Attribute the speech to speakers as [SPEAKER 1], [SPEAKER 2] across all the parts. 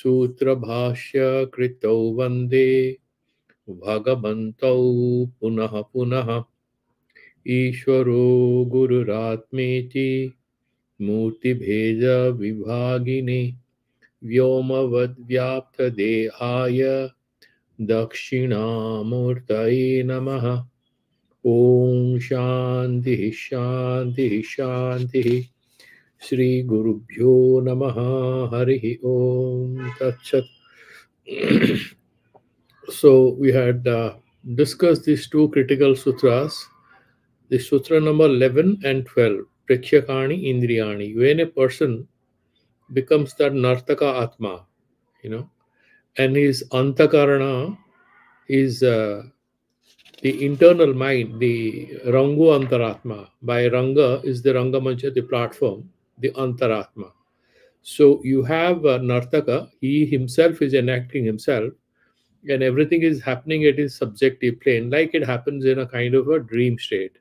[SPEAKER 1] Sutra Bhashya Kritau Vande Bhagavantau Punaha Punaha Ishvaro Gururatmeti Murti Bheja Vibhagine Vyomavad Vyapta Dehaya Dakshinamurtaye Namaha. Om Shanti Shanti Shanti. Shri Gurubhyo Namaha. Harihi Om Tat Sat. So we had discussed these two critical sutras, the sutra number 11 and 12, Prekshakani Indriyani. When a person becomes that Nartaka Atma, and his Antakarana is the internal mind, the Rangu Antaratma. By Ranga is the Rangamancha, the platform, the Antaratma. So you have Nartaka, he himself is enacting himself, and everything is happening at his subjective plane, like it happens in a kind of a dream state,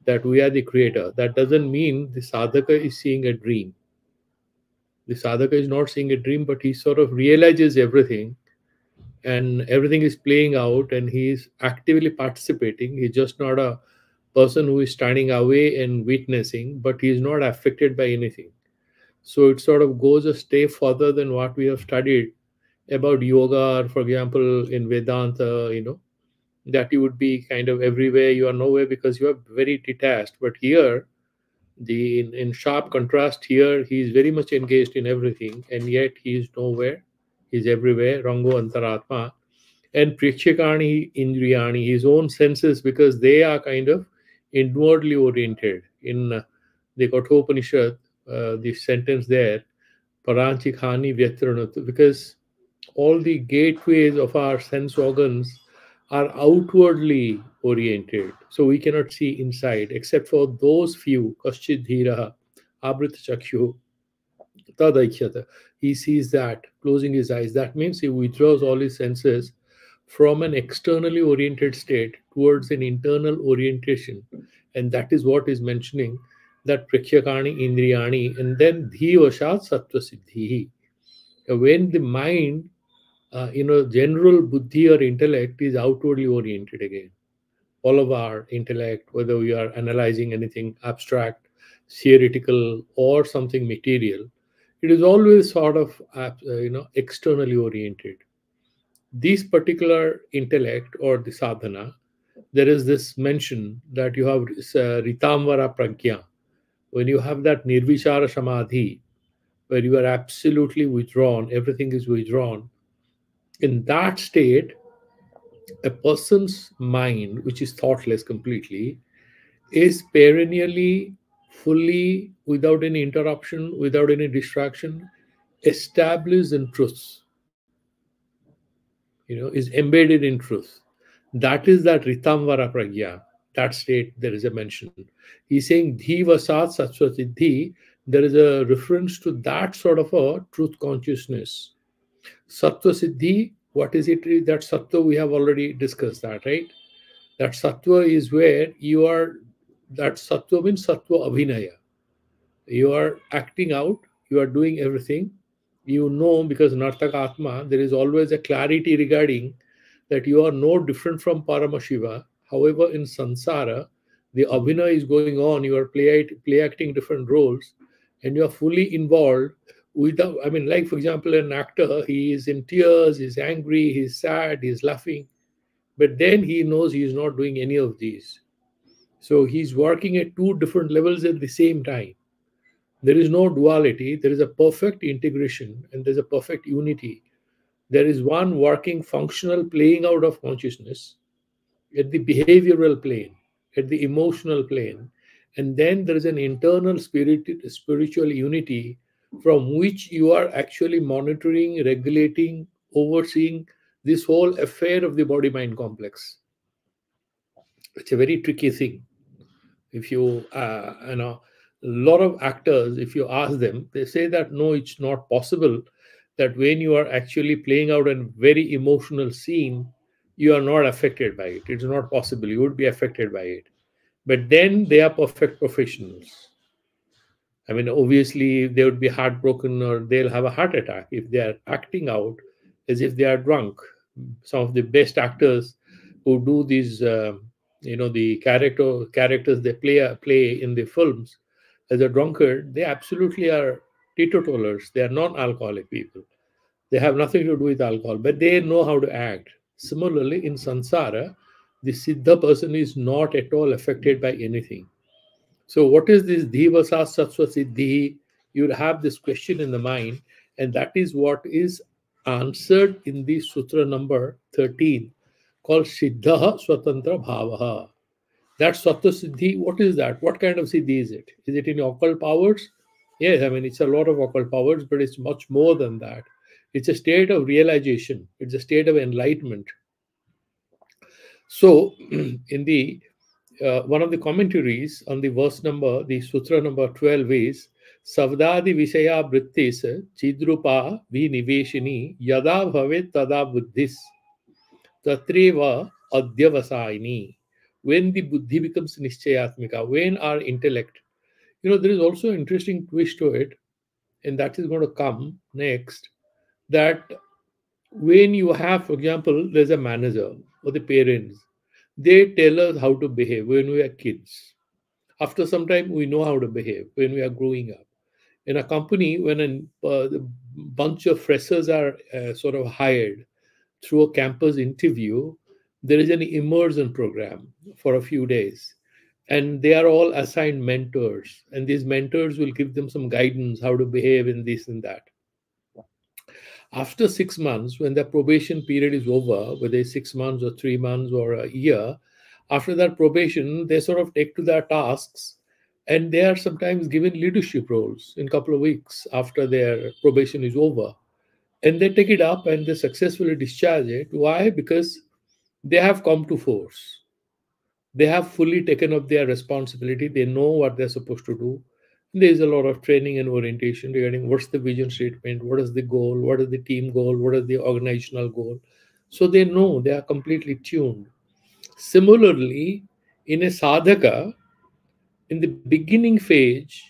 [SPEAKER 1] that we are the creator. That doesn't mean the sadhaka is seeing a dream. The sadhaka is not seeing a dream, but he sort of realizes everything, and everything is playing out, and he is actively participating. He's just not a person who is standing away and witnessing, but he is not affected by anything. So it sort of goes a step further than what we have studied about yoga, or for example in Vedanta, that you would be kind of everywhere, you are nowhere, because you are very detached. But here, in sharp contrast, here he is very much engaged in everything, and yet he is nowhere, he is everywhere, Rango Antaratma. And Prikshakani Indriyani, his own senses, because they are kind of inwardly oriented. In the Kathopanishad, the sentence there, Paranchikhani Vyatranut, because all the gateways of our sense organs are outwardly oriented. So we cannot see inside, except for those few, Kaschid Dhiraha, Abrita Chakshu, Tadaikhyata. He sees that, closing his eyes. That means he withdraws all his senses from an externally oriented state towards an internal orientation. And that is what is mentioning, that Prakhyakani Indriyani, and then Dhivashat Sattva Siddhi. When the mind, general buddhi or intellect is outwardly oriented again. All of our intellect, whether we are analyzing anything abstract, theoretical, or something material, it is always sort of, externally oriented. This particular intellect or the sadhana, there is this mention that you have Ritamvara Pragya. When you have that Nirvichara Samadhi, where you are absolutely withdrawn, everything is withdrawn, in that state, a person's mind, which is thoughtless completely, is perennially, fully, without any interruption, without any distraction, established in truth. Is embedded in truth. That is that Ritamvara Pragya. That state, there is a mention. He's saying Dhi Vasat Satsvasiddhi. There is a reference to that sort of a truth consciousness. Sattva Siddhi, what is it? That Sattva, we have already discussed that, right? That Sattva is where you are, that Sattva means Sattva Abhinaya. You are acting out, you are doing everything. Because Nartaka Atma, there is always a clarity regarding that you are no different from Paramashiva. However, in Sansara, the Abhinaya is going on, you are play acting different roles, and you are fully involved without, like for example, an actor, he is in tears, he's angry, he's sad, he's laughing, but then he knows he is not doing any of these. So he's working at two different levels at the same time. There is no duality, there is a perfect integration, and there's a perfect unity. There is one working functional playing out of consciousness at the behavioral plane, at the emotional plane, and then there is an internal spiritual unity from which you are actually monitoring, regulating, overseeing this whole affair of the body-mind complex. It's a very tricky thing. If you, a lot of actors, if you ask them, they say that no, it's not possible that when you are actually playing out a very emotional scene, you are not affected by it. It's not possible. You would be affected by it. But then they are perfect professionals. I mean, obviously, they would be heartbroken or they'll have a heart attack if they are acting out as if they are drunk. Some of the best actors who do these, the characters they play in the films as a drunkard, they absolutely are teetotalers. They are non-alcoholic people. They have nothing to do with alcohol, but they know how to act. Similarly, in samsara, the siddha person is not at all affected by anything. So, what is this Dhivasa Satsva Siddhi? You'll have this question in the mind, and that is what is answered in the sutra number 13 called Siddha Swatantra Bhavaha. That Sattva Siddhi, what is that? What kind of Siddhi is it? Is it in occult powers? Yes, I mean, it's a lot of occult powers, but it's much more than that. It's a state of realization, it's a state of enlightenment. So, in the one of the commentaries on the verse number, the sutra number 12 is Savdadi Vishaya Brittis Chidrupa Viniveshini Yada Bhavet Tada Buddhis Tatreva Adyavasaini. When the buddhi becomes Nishchayatmika, when our intellect, there is also an interesting twist to it, and that is going to come next. That when you have, for example, there's a manager or the parents, they tell us how to behave when we are kids. After some time, we know how to behave when we are growing up. In a company, when a bunch of freshers are sort of hired through a campus interview, there is an immersion program for a few days. And they are all assigned mentors. And these mentors will give them some guidance how to behave in this and that. After 6 months, when the probation period is over, whether it's 6 months or 3 months or a year, after that probation, they sort of take to their tasks and they are sometimes given leadership roles in a couple of weeks after their probation is over. And they take it up and they successfully discharge it. Why? Because they have come to force. They have fully taken up their responsibility. They know what they're supposed to do. There is a lot of training and orientation regarding what's the vision statement, what is the goal, what is the team goal, what is the organizational goal. So they know, they are completely tuned. Similarly, in a sadhaka, in the beginning phase,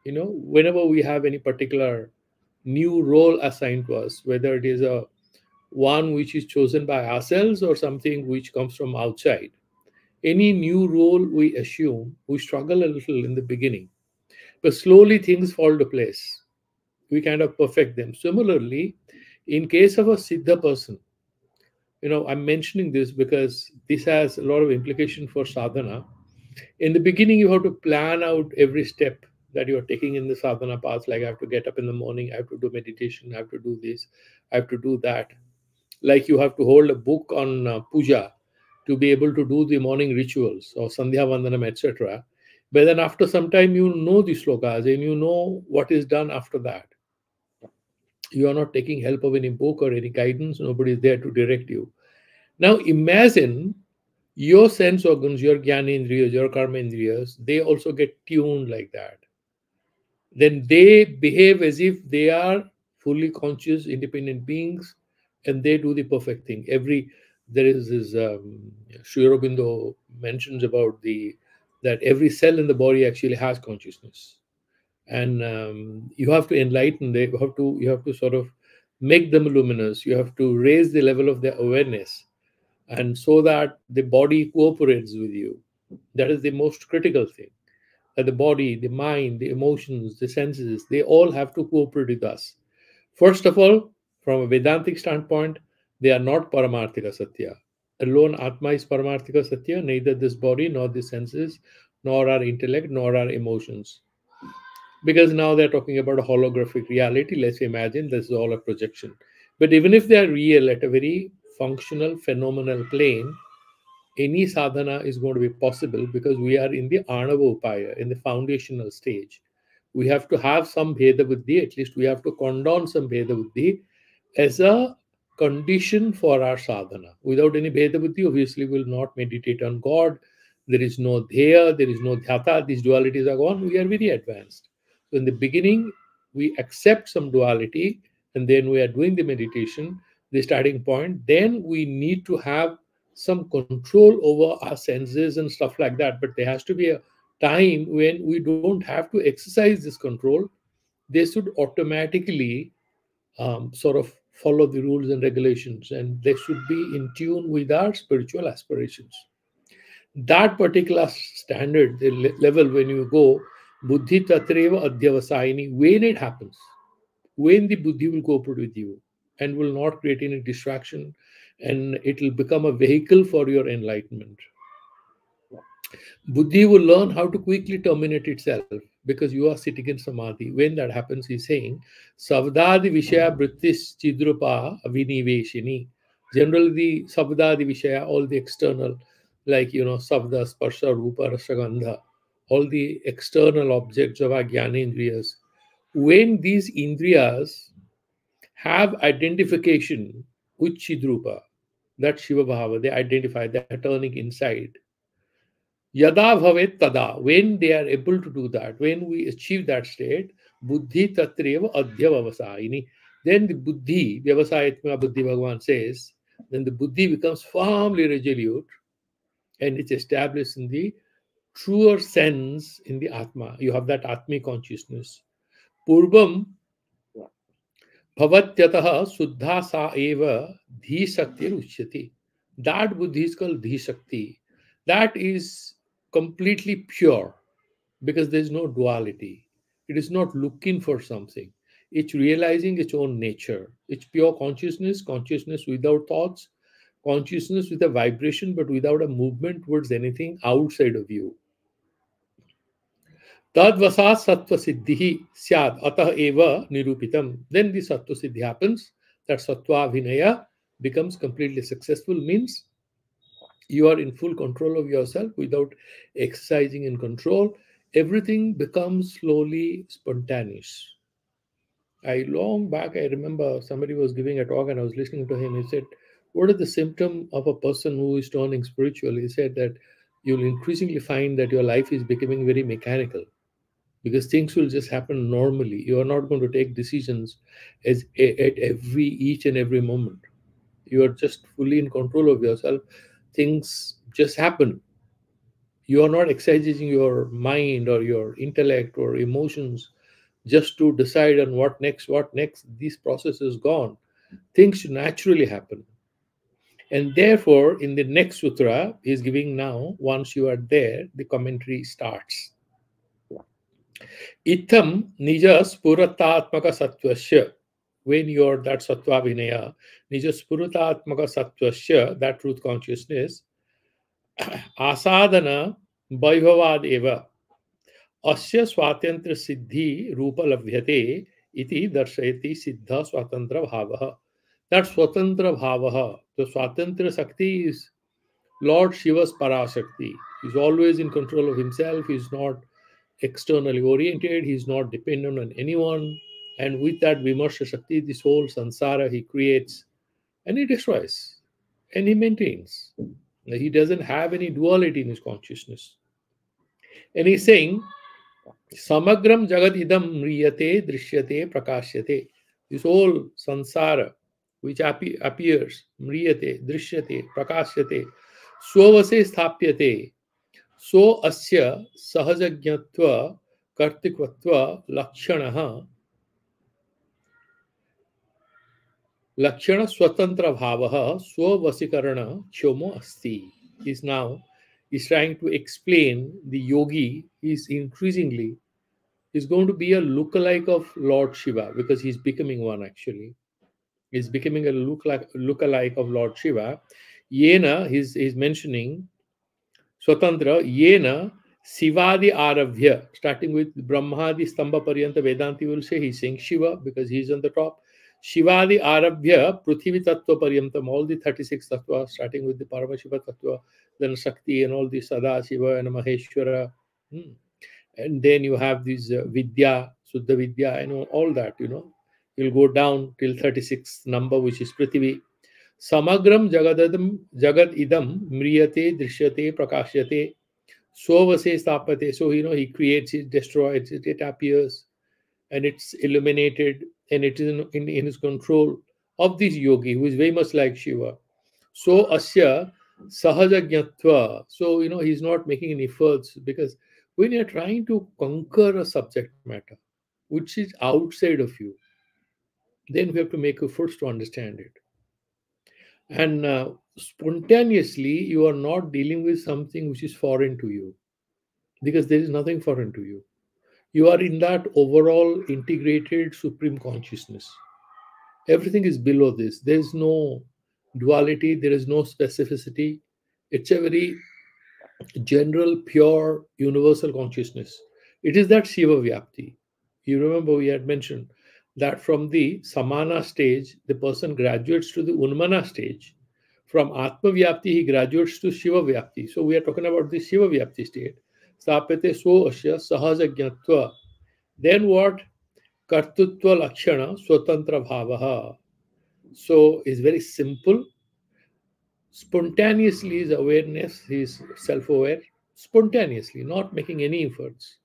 [SPEAKER 1] whenever we have any particular new role assigned to us, whether it is a one which is chosen by ourselves or something which comes from outside, any new role we assume, we struggle a little in the beginning, but slowly things fall to place. We kind of perfect them. Similarly, in case of a siddha person, I'm mentioning this because this has a lot of implication for sadhana. In the beginning, you have to plan out every step that you're taking in the sadhana path. Like, I have to get up in the morning, I have to do meditation, I have to do this, I have to do that. Like, you have to hold a book on puja to be able to do the morning rituals or sandhya vandanam, etc. But then after some time, you know the slokas and you know what is done after that. You are not taking help of any book or any guidance. Nobody is there to direct you. Now imagine your sense organs, your jnanendriyas, your karmendriyas, they also get tuned like that. Then they behave as if they are fully conscious, independent beings, and they do the perfect thing. There is this Sri Aurobindo mentions about that every cell in the body actually has consciousness, and you have to enlighten them. You have to sort of make them luminous. You have to raise the level of their awareness, and so that the body cooperates with you. That is the most critical thing, that the body, the mind, the emotions, the senses, they all have to cooperate with us. First of all, from a Vedantic standpoint, they are not Paramarthika Satya. Alone Atma is Paramarthika Satya, neither this body, nor the senses, nor our intellect, nor our emotions. Because now they're talking about a holographic reality. Let's imagine this is all a projection. But even if they are real at a very functional, phenomenal plane, any sadhana is going to be possible because we are in the Anava Upaya, in the foundational stage. We have to have some Bheda Buddhi, at least we have to condone some Bheda Buddhi as a condition for our sadhana. Without any Bheda Buddhi, obviously, we will not meditate on God. There is no Dheya, there is no Dhyata, these dualities are gone. We are very advanced. So, in the beginning, we accept some duality and then we are doing the meditation, the starting point. Then we need to have some control over our senses and stuff like that. But there has to be a time when we don't have to exercise this control. They should automatically sort of follow the rules and regulations, and they should be in tune with our spiritual aspirations. That particular standard, the level when you go, buddhi tatreva adhyavasayini, when it happens, when the buddhi will cooperate with you and will not create any distraction, and it will become a vehicle for your enlightenment. Buddhi will learn how to quickly terminate itself because you are sitting in samadhi. When that happens, he's saying, Savdadi Vishaya Brittis Chidrupa Aviniveshini. Generally, the Savdadi Vishaya, all the external, like, Savda, Sparsha, Rupa, Rasagandha, all the external objects of our Jnana when these Indriyas have identification with Chidrupa, that Shiva Bhava, they identify, they're turning inside. Yada bhavet tada, when they are able to do that, when we achieve that state, buddhi tatreva adhyavavasayini, then the buddhi, vyavasayatma buddhi Bhagavan says, then the buddhi becomes firmly resolute and it's established in the truer sense in the Atma. You have that Atmi consciousness. Purvam bhavatyatah suddha sa eva dhi shakti uchyati. That buddhi is called dhi shakti. That is completely pure because there's no duality. It is not looking for something. It's realizing its own nature. It's pure consciousness, consciousness without thoughts, consciousness with a vibration but without a movement towards anything outside of you. Tadvasa sattva siddhi syad atah eva nirupitam. Then the sattva siddhi happens. That sattva vinaya becomes completely successful, means you are in full control of yourself without exercising in control. Everything becomes slowly spontaneous. Long back, I remember somebody was giving a talk and I was listening to him. He said, what are the symptom of a person who is turning spiritual? He said that you'll increasingly find that your life is becoming very mechanical because things will just happen normally. You are not going to take decisions at each and every moment. You are just fully in control of yourself. Things just happen. You are not exercising your mind or your intellect or emotions just to decide on what next, what next. This process is gone. Things naturally happen. And therefore, in the next sutra, he's giving now, once you are there, the commentary starts. Itham nija spuratatmaka sattvasya. When you're that sattva vinaya, nija spuratatmaka sattvasya, that truth consciousness, asadana vaibhavad eva asya swatantra siddhi rupa labhyate iti darshayati siddha swatantra bhavaha. That swatantra bhavaha, the swatantra sakti is Lord Shiva's parashakti. He's always in control of himself. He's not externally oriented. He's not dependent on anyone. And with that Vimarsha Shakti, this whole sansara he creates and he destroys and he maintains. He doesn't have any duality in his consciousness. And he's saying, Samagram Jagat idam mriyate, drishyate, prakashyate. This whole sansara which appears, mriyate, drishyate, prakashyate, swavase sthapyate, so asya sahajajnatva kartikvatva lakshana swatantra bhavaha swavasikarana chomo asti. He's trying to explain the yogi is increasingly is going to be a lookalike of Lord Shiva because he's becoming one actually. He's becoming a lookalike of Lord Shiva. Yena, he's mentioning Swatantra, Yena, Sivadi Aravya, starting with Brahmadi Stamba Paryanta Vedanti will say he's saying Shiva because he's on the top. Shivadi Aravya, Prithvi Tattva Paryantam, all the 36 Tattva, starting with the Paramashiva Tattva, then Shakti and all the Sada Shiva and Maheshwara. And then you have this Vidya, Suddha Vidya, all that, You'll go down till 36th number, which is Prithvi. Samagram Jagad Idam Mriyate, Drishyate, Prakashyate, Swavase Stapate. So, he creates it, destroys it, it appears, and it's illuminated, and it is in his control of this yogi who is very much like Shiva. So, Asya Sahajajnatva. So, he's not making any efforts because When you're trying to conquer a subject matter which is outside of you, then we have to make efforts to understand it. And spontaneously, you are not dealing with something which is foreign to you, because there is nothing foreign to you. You are in that overall integrated supreme consciousness. Everything is below this. There is no duality, there is no specificity. It's a very general, pure, universal consciousness. It is that Shiva Vyapti. You remember we had mentioned that from the Samana stage, the person graduates to the Unmana stage. From Atma Vyapti, he graduates to Shiva Vyapti. So we are talking about the Shiva Vyapti state. Stapete so asya sahaja jnatva. Then what? Kartutva lakshana swatantra bhavaha. So it's very simple. Spontaneously his awareness, he's self-aware, spontaneously, not making any efforts.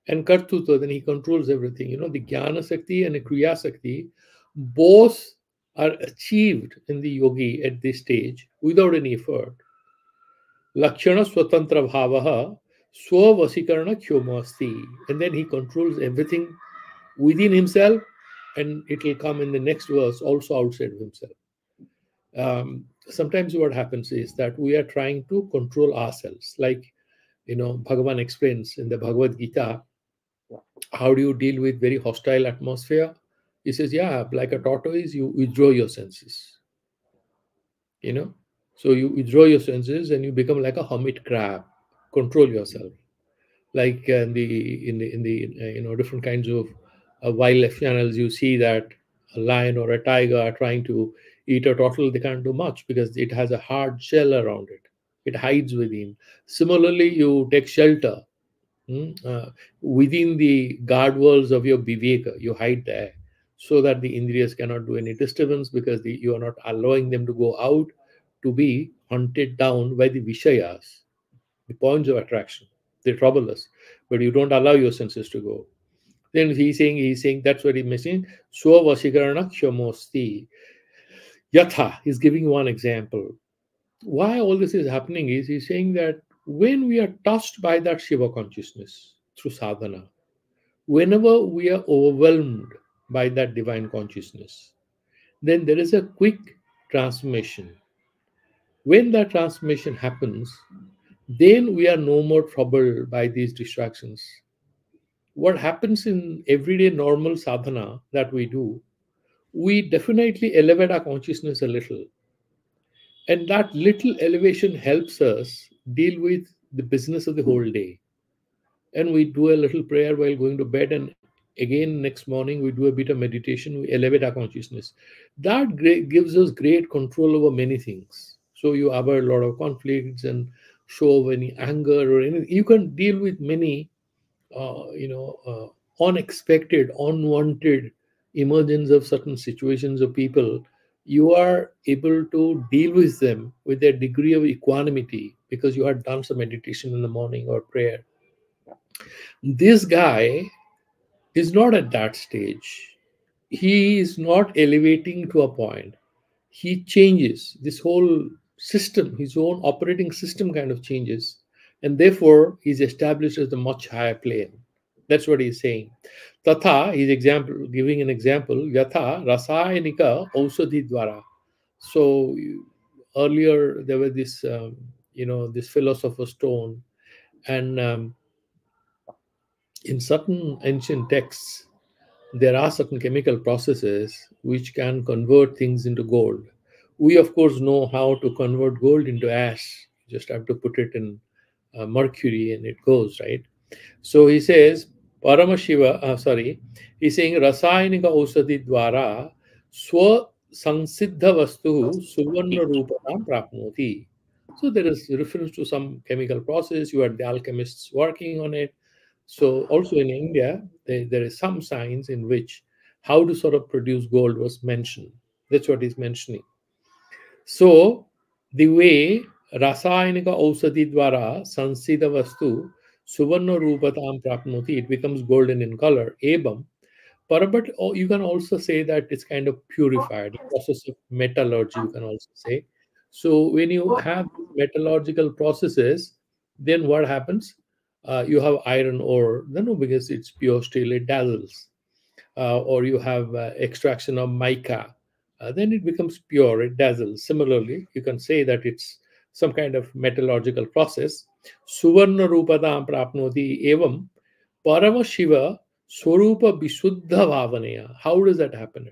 [SPEAKER 1] And kartuta, then he controls everything. The jnana sakti and the kriya sakti, both are achieved in the yogi at this stage without any effort. Lakshana swatantra bhavaha swavasikarana khyomasti. And then he controls everything within himself, and it will come in the next verse also outside of himself. Sometimes what happens is that we are trying to control ourselves. Like, Bhagavan explains in the Bhagavad Gita, how do you deal with very hostile atmosphere? He says, yeah, like a tortoise, you withdraw your senses. You know, so you withdraw your senses and you become like a hermit crab. Control yourself. Like in the different kinds of wildlife channels, you see that a lion or a tiger are trying to eat a turtle. They can't do much because it has a hard shell around it. It hides within. Similarly, you take shelter within the guard walls of your viveka. You hide there so that the indriyas cannot do any disturbance, because you are not allowing them to go out to be hunted down by the vishayas, the points of attraction. They trouble us, but you don't allow your senses to go. Then he's saying that's what he's missing. Swavasikarana kshamosti. Yatha, he's giving one example. Why all this is happening is he's saying that when we are touched by that Shiva consciousness through sadhana, whenever we are overwhelmed by that divine consciousness, then there is a quick transformation. When that transformation happens, then we are no more troubled by these distractions. What happens in everyday normal sadhana that we do, we definitely elevate our consciousness a little. And that little elevation helps us deal with the business of the whole day. And we do a little prayer while going to bed, and again next morning we do a bit of meditation. We elevate our consciousness. That gives us great control over many things. So you avoid a lot of conflicts and show of any anger or anything. You can deal with many unexpected, unwanted emergence of certain situations of people. You are able to deal with them with a degree of equanimity because you had done some meditation in the morning or prayer. This guy is not at that stage. He is not elevating to a point. He changes this whole system, his own operating system kind of changes, and therefore he's established as a much higher plane. That's what he's saying. Tatha, he's giving an example. Yatha rasayanika ausadhi dwara. So earlier there was this, this philosopher's stone, and in certain ancient texts, there are certain chemical processes which can convert things into gold. We, of course, know how to convert gold into ash. You just have to put it in mercury and it goes, right? So he says, Paramashiva, he's saying, Rasayanika Ausadi Dwara Swa Sansiddha Vastu Suvarna Rupanam Prapnoti. So there is reference to some chemical process. You had the alchemists working on it. So also in India, there is some science in which how to sort of produce gold was mentioned. That's what he's mentioning. So the way Rasayanika Ausadi Dwara Sansida Vastu Suvarna Rupatam Prapnoti, it becomes golden in color. Ebam. But you can also say that it's kind of purified, the process of metallurgy, you can also say. So when you have metallurgical processes, then what happens? You have iron ore, no, because it's pure steel, it dazzles. Or you have extraction of mica, then it becomes pure, it dazzles. Similarly, you can say that it's some kind of metallurgical process. Suvarna rupadam prapnoti evam parama shiva swarupa visuddha bhavanaya. How does that happen?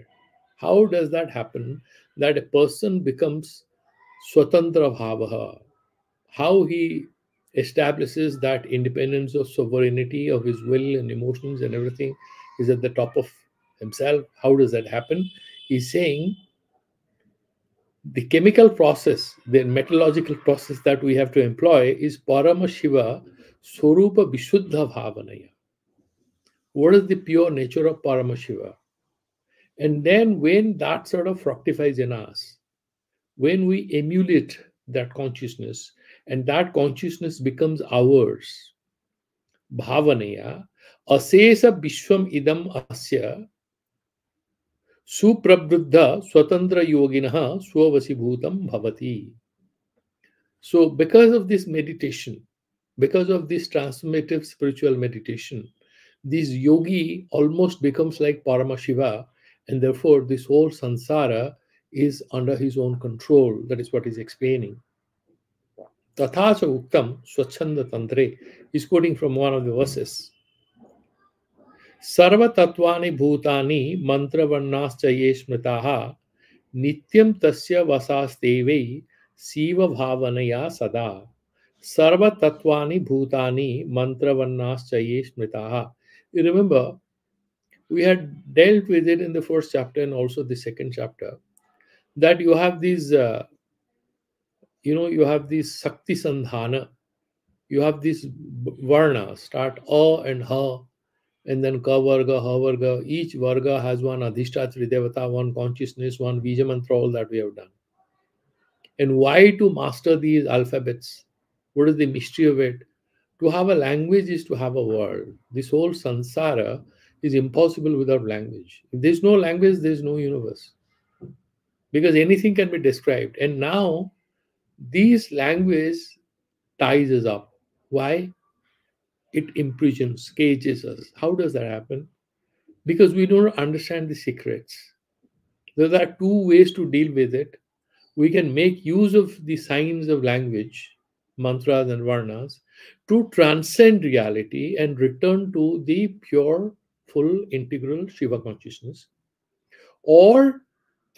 [SPEAKER 1] How does that happen that a person becomes swatantra bhavaha? How he establishes that independence of sovereignty of his will and emotions and everything is at the top of himself. How does that happen? He's saying the chemical process, the metallurgical process that we have to employ is Parama Shiva Swarupa Vishuddha Bhavanaya. What is the pure nature of Parama Shiva? And then when that sort of fructifies in us, when we emulate that consciousness and that consciousness becomes ours, Bhavanaya, Asesa Vishwam Idam Asya Suprabruddha Swatantra Yoginaha Swavasibhutam Bhavati. So, because of this meditation, because of this transformative spiritual meditation, this yogi almost becomes like Paramashiva, and therefore this whole sansara is under his own control. That is what he's explaining. Tatha cha uktam swachanda tantre is quoting from one of the verses. Sarva tatvani bhutani mantra varnascha ye smritaha nityam tasya vasastevai siva bhavanaya sada. Sarva tatvani bhutani mantra varnascha ye smritaha. You remember, we had dealt with it in the first chapter and also the second chapter, that you have these, you have these Sakti Sandhana, you have these Varna, start A and Ha, and then Ka Varga, Ha Varga. Each Varga has one Adhishtatri Devata, one consciousness, one Bija Mantra, all that we have done. And why to master these alphabets? What is the mystery of it? To have a language is to have a world. This whole sansara is impossible without language. If there's no language, there's no universe. Because anything can be described. And now, these language ties us up. Why? It imprisons, cages us. How does that happen? Because we don't understand the secrets. There are two ways to deal with it. We can make use of the signs of language, mantras and varnas, to transcend reality and return to the pure, full, integral Shiva consciousness. Or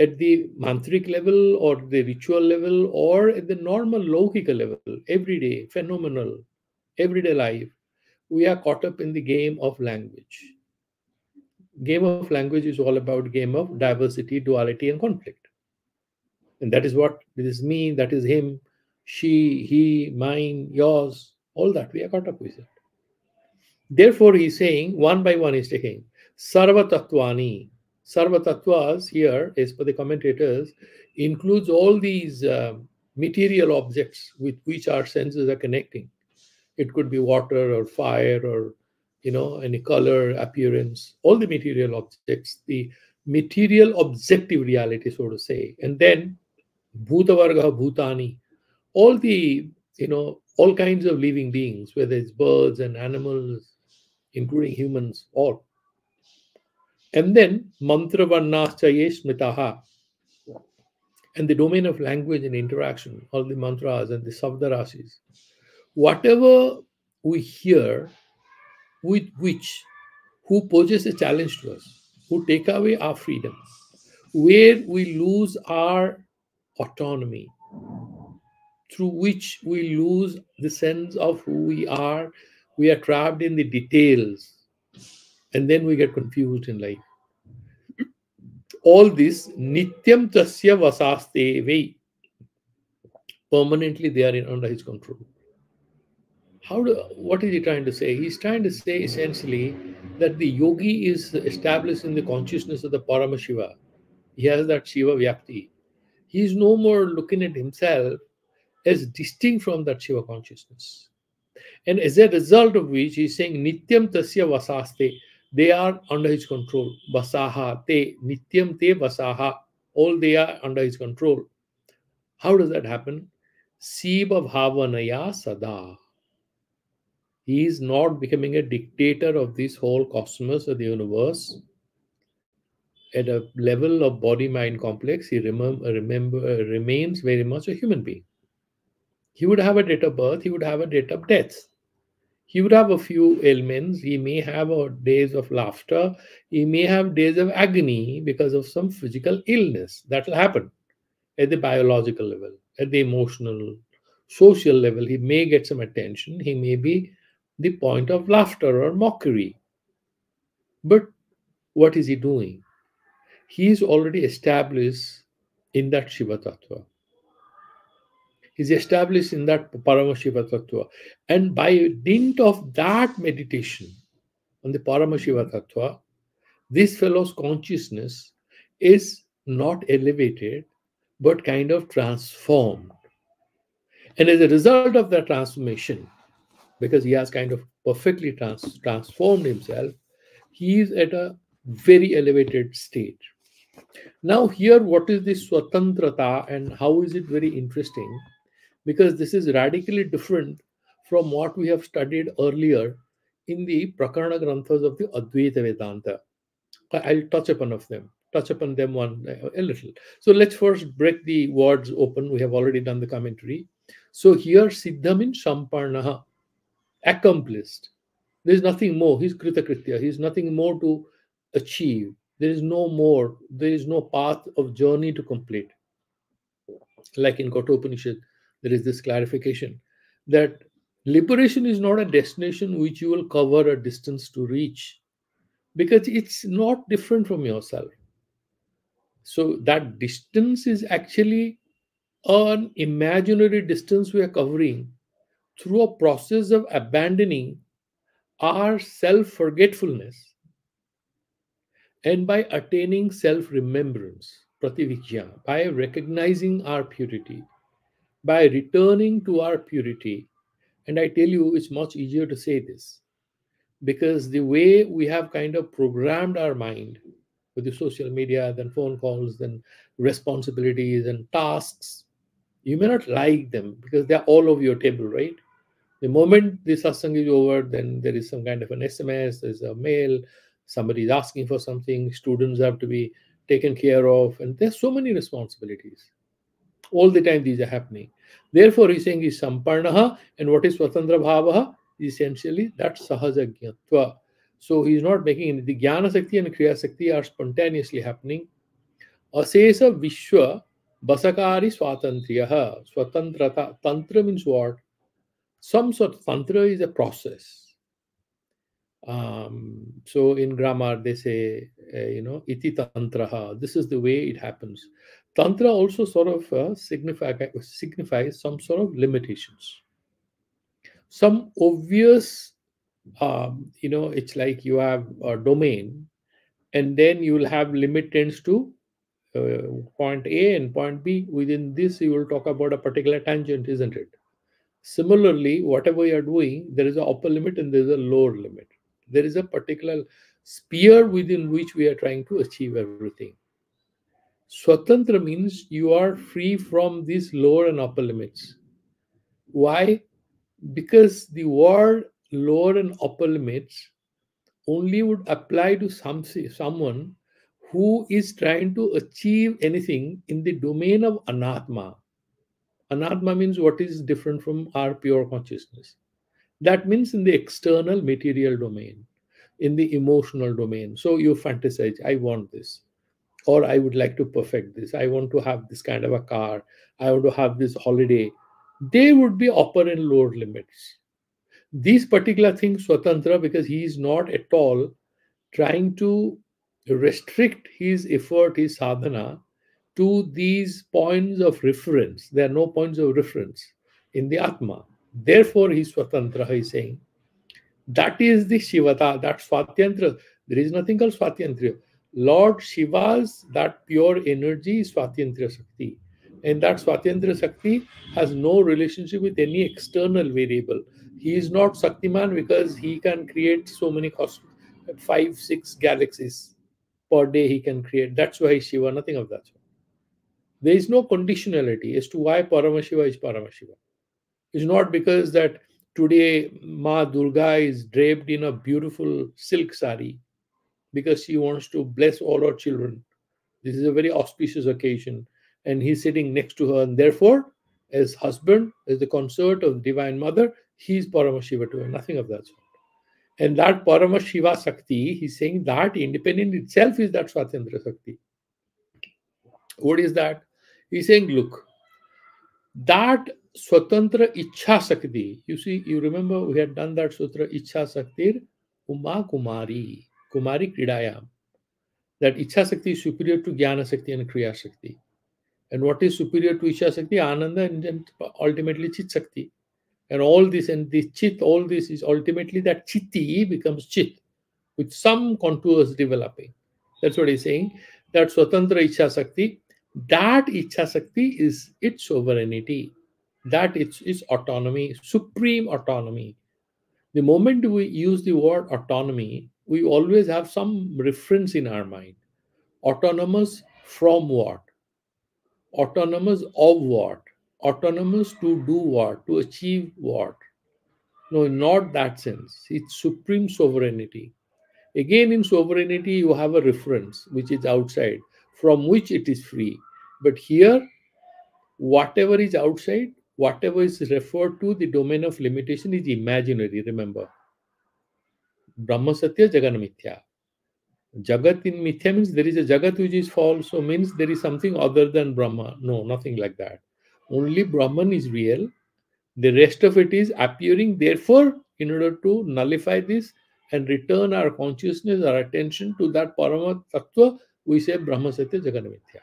[SPEAKER 1] at the mantric level, or the ritual level, or at the normal Laukika level, everyday, phenomenal, everyday life, we are caught up in the game of language. Game of language is all about game of diversity, duality, and conflict. And that is what this is me, that is him, she, he, mine, yours, all that we are caught up with it. Therefore, he's saying one by one he's taking Sarva Tattvani. Sarva Tattvas here, as per the commentators, includes all these material objects with which our senses are connecting. It could be water or fire or any color, appearance, all the material objects, the material objective reality, so to say. And then Bhutavarga Bhutani, all the all kinds of living beings, whether it's birds and animals, including humans, all. And then Mantra Varnaschaye Smitaha, and the domain of language and interaction, all the mantras and the Savdarasis. Whatever we hear, with which, who poses a challenge to us, who take away our freedom, where we lose our autonomy, through which we lose the sense of who we are trapped in the details, and then we get confused in life. All this, nityam tasya vasaste vei, permanently they are under his control. What is he trying to say? He's trying to say essentially that the yogi is established in the consciousness of the Paramashiva. He has that Shiva Vyakti. He's no more looking at himself as distinct from that Shiva consciousness. And as a result of which, he's saying Nityam Tasya Vasaste. They are under his control. Vasaha te, Nityam te Vasaha. All they are under his control. How does that happen? Siva Bhavanaya Sada. He is not becoming a dictator of this whole cosmos or the universe. At a level of body mind complex, he remains very much a human being. He would have a date of birth, he would have a date of death. He would have a few ailments. He may have days of laughter. He may have days of agony because of some physical illness. That will happen at the biological level, at the emotional, social level. He may get some attention. He may be the point of laughter or mockery. But what is he doing? He is already established in that Shiva Tattva. He's established in that Paramashiva Tattva. And by dint of that meditation on the Paramashiva Tattva, this fellow's consciousness is not elevated, but kind of transformed. And as a result of that transformation, because he has kind of perfectly transformed himself, he is at a very elevated state. Now, here, what is this Swatantrata and how is it very interesting? Because this is radically different from what we have studied earlier in the Prakarana Granthas of the Advaita Vedanta. I'll touch upon them one a little. So let's first break the words open. We have already done the commentary. So here, Siddha means Samparnaha, accomplished. There is nothing more. He's Kritakritya. He's nothing more to achieve. There is no more. There is no path of journey to complete. Like in Kathopanishad, there is this clarification that liberation is not a destination which you will cover a distance to reach, because it's not different from yourself. So that distance is actually an imaginary distance we are covering through a process of abandoning our self forgetfulness and by attaining self remembrance, prativikya, by recognizing our purity, by returning to our purity. And I tell you, it's much easier to say this because the way we have kind of programmed our mind with the social media, then phone calls, then responsibilities and tasks, you may not like them because they're all over your table, right? The moment the satsang is over, then there is some kind of an SMS, there's a mail, somebody is asking for something, students have to be taken care of, and there's so many responsibilities. All the time these are happening. Therefore, he's saying is samparnaha, and what is swatantra bhavaha? Essentially, that's sahajajnatva. So he's not making any. The jnana sakti and kriya sakti are spontaneously happening. Asesa vishwa basakari swatantriyaha. Swatantrata. Tantra means what? Some sort of tantra is a process. So in grammar, they say, iti tantraha. This is the way it happens. Tantra also sort of signifies some sort of limitations. Some obvious, it's like you have a domain, and then you will have limit tends to point A and point B. Within this, you will talk about a particular tangent, isn't it? Similarly, whatever you are doing, there is an upper limit and there is a lower limit. There is a particular sphere within which we are trying to achieve everything. Swatantra means you are free from these lower and upper limits. Why? Because the word lower and upper limits only would apply to someone who is trying to achieve anything in the domain of anatma. Anatma means what is different from our pure consciousness. That means in the external material domain, in the emotional domain. So you fantasize, I want this, or I would like to perfect this. I want to have this kind of a car. I want to have this holiday. They would be upper and lower limits. These particular things, Swatantra, because he is not at all trying to restrict his effort, his sadhana, to these points of reference. There are no points of reference in the Atma. Therefore, he Swatantra, he is saying. That is the Shivata, that Swatyantra. There is nothing called Swatyantra. Lord Shiva's, that pure energy is Swatyantra Shakti. And that Swatyantra Shakti has no relationship with any external variable. He is not Shaktiman because he can create so many 5, 6 galaxies per day he can create. That's why he's Shiva, nothing of that. There is no conditionality as to why Paramashiva is Paramashiva. It's not because that Today, Ma Durga is draped in a beautiful silk sari because she wants to bless all her children. This is a very auspicious occasion, and he's sitting next to her, and therefore, as husband, as the consort of Divine Mother, he's Paramashiva to her, nothing of that sort. And that Paramashiva Sakti, he's saying that independent itself is that Swatantra Sakti. What is that? He's saying, look, that Swatantra Ichha Sakti, you see, you remember we had done that Sutra Ichha Saktir Uma Kumari, Kumari Kridayam. That Ichha Sakti is superior to Jnana Sakti and Kriya Sakti. And what is superior to Ichha Sakti? Ananda and ultimately Chit Sakti. And all this and this Chit, all this is ultimately that Chitti becomes Chit with some contours developing. That's what he's saying. That Swatantra Ichha Sakti, that Ichha Sakti is its sovereignty. That it's its autonomy, supreme autonomy. The moment we use the word autonomy, we always have some reference in our mind. Autonomous from what? Autonomous of what? Autonomous to do what? To achieve what? No, not that sense. It's supreme sovereignty. Again, in sovereignty, you have a reference which is outside, from which it is free. But here, whatever is outside, whatever is referred to the domain of limitation is imaginary. Remember, Brahma Satya, Jagan Mithya. Jagat in Mithya means there is a Jagat which is false, so means there is something other than Brahma. No, nothing like that. Only Brahman is real. The rest of it is appearing. Therefore, in order to nullify this and return our consciousness, our attention to that Parama Tattva, we say Brahma Satya Jagan Mithya.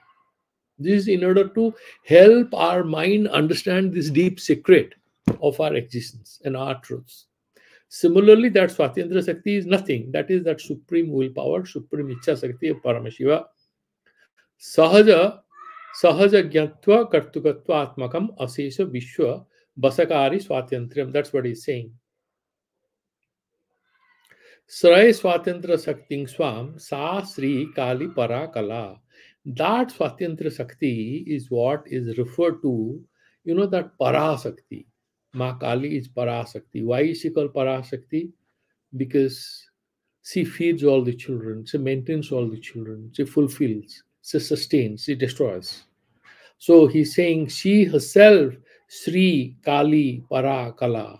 [SPEAKER 1] This is in order to help our mind understand this deep secret of our existence and our truths. Similarly, that Swatantra Sakti is nothing. That is that supreme willpower, supreme Ichha Sakti of Paramashiva. Sahaja, Sahaja Gyatva Kartukatva Atmakam Asesha Vishwa Basakari Swatantriam. That's what he's saying. Sarai Swatantra Sakti Swam Sa Sri Kali Parakala. That Swatantra Sakti is what is referred to, that Parasakti. Ma Kali is Parasakti. Why is she called Parasakti? Because she feeds all the children, she maintains all the children, she fulfills, she sustains, she destroys. So he's saying she herself, Sri Kali Para Kala.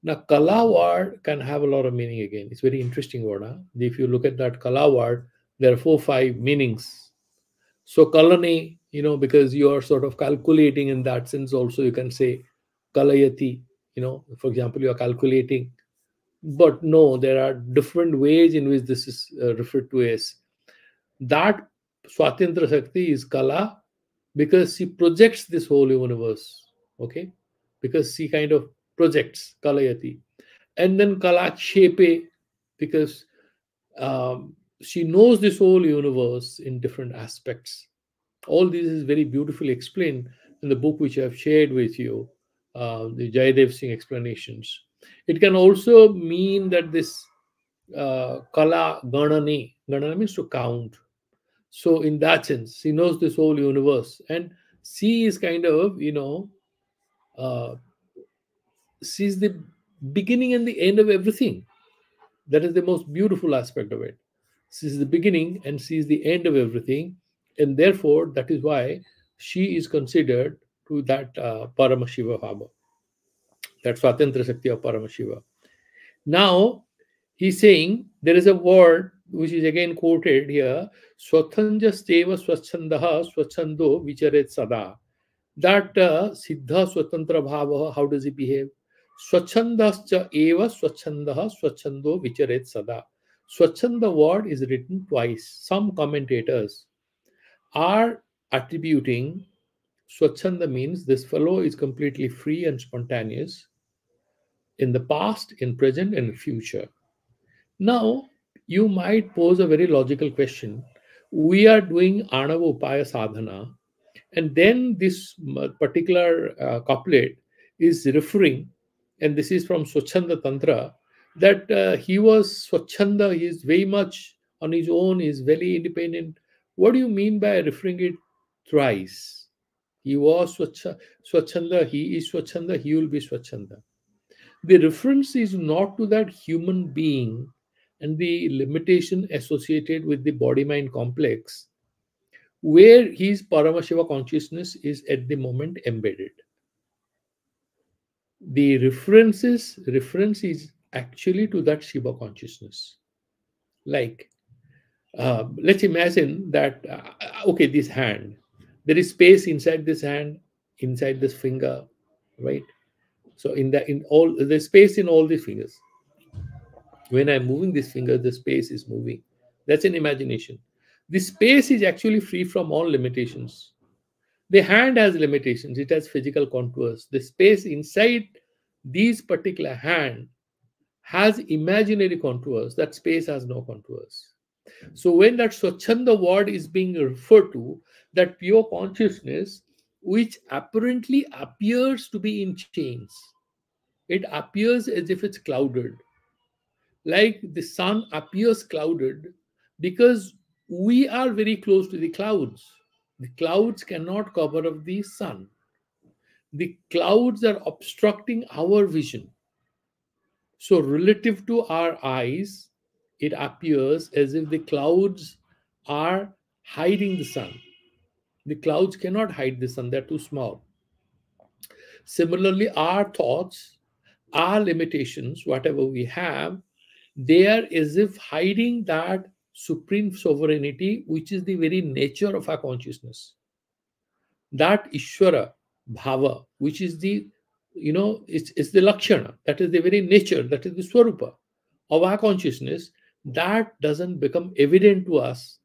[SPEAKER 1] Now, Kala word can have a lot of meaning again. It's a very interesting word. Huh? If you look at that Kala word, there are 4-5 meanings. So Kalani, because you are sort of calculating in that sense also, you can say Kalayati, for example, you are calculating. But no, there are different ways in which this is referred to as. That Swatantra Shakti is Kala because she projects this whole universe. Okay? Because she kind of projects Kalayati. And then Kala Shepe because she knows this whole universe in different aspects. All this is very beautifully explained in the book which I have shared with you, the Jayadev Singh explanations. It can also mean that this Kala Ganani means to count. So, in that sense, she knows this whole universe, and she is kind of, uh, she's the beginning and the end of everything. That is the most beautiful aspect of it. She's the beginning and she's the end of everything, and therefore, that is why she is considered to that Paramashiva Bhava, that Swatantra Shakti of Paramashiva. Now, he's saying there is a word which is again quoted here, Swatanja Steva Swachandaha Swachando Vicharet Sada. That Siddha Swatantra Bhava, how does he behave? Swachandascha Eva Swachandaha Swachando Vicharet Sada. Swachanda word is written twice. Some commentators are attributing Swachanda means this fellow is completely free and spontaneous in the past, in present, and future. Now, you might pose a very logical question. We are doing Anava Upaya Sadhana, and then this particular couplet is referring, and this is from Swachanda Tantra, that he was Swachanda, he is very much on his own, he is very independent. What do you mean by referring it thrice? He was Swachanda, he is Swachanda, he will be Swachanda. The reference is not to that human being and the limitation associated with the body mind complex, where his Paramashiva consciousness is at the moment embedded. The reference is actually to that Shiva consciousness. Like, let's imagine that, okay, this hand, there is space inside this hand, inside this finger, right? So in all the space in all the fingers. When I'm moving this finger, the space is moving. That's an imagination. The space is actually free from all limitations. The hand has limitations, it has physical contours. The space inside these particular hand has imaginary contours. That space has no contours. So when that Swachanda word is being referred to, that pure consciousness, which apparently appears to be in chains, it appears as if it's clouded. Like the sun appears clouded because we are very close to the clouds. The clouds cannot cover up the sun. The clouds are obstructing our vision. So, relative to our eyes, it appears as if the clouds are hiding the sun. The clouds cannot hide the sun, they're too small. Similarly, our thoughts, our limitations, whatever we have, they are as if hiding that supreme sovereignty, which is the very nature of our consciousness. That Ishvara Bhava, which is the, it's the Lakshana, that is the very nature, that is the Swarupa of our consciousness, that doesn't become evident to us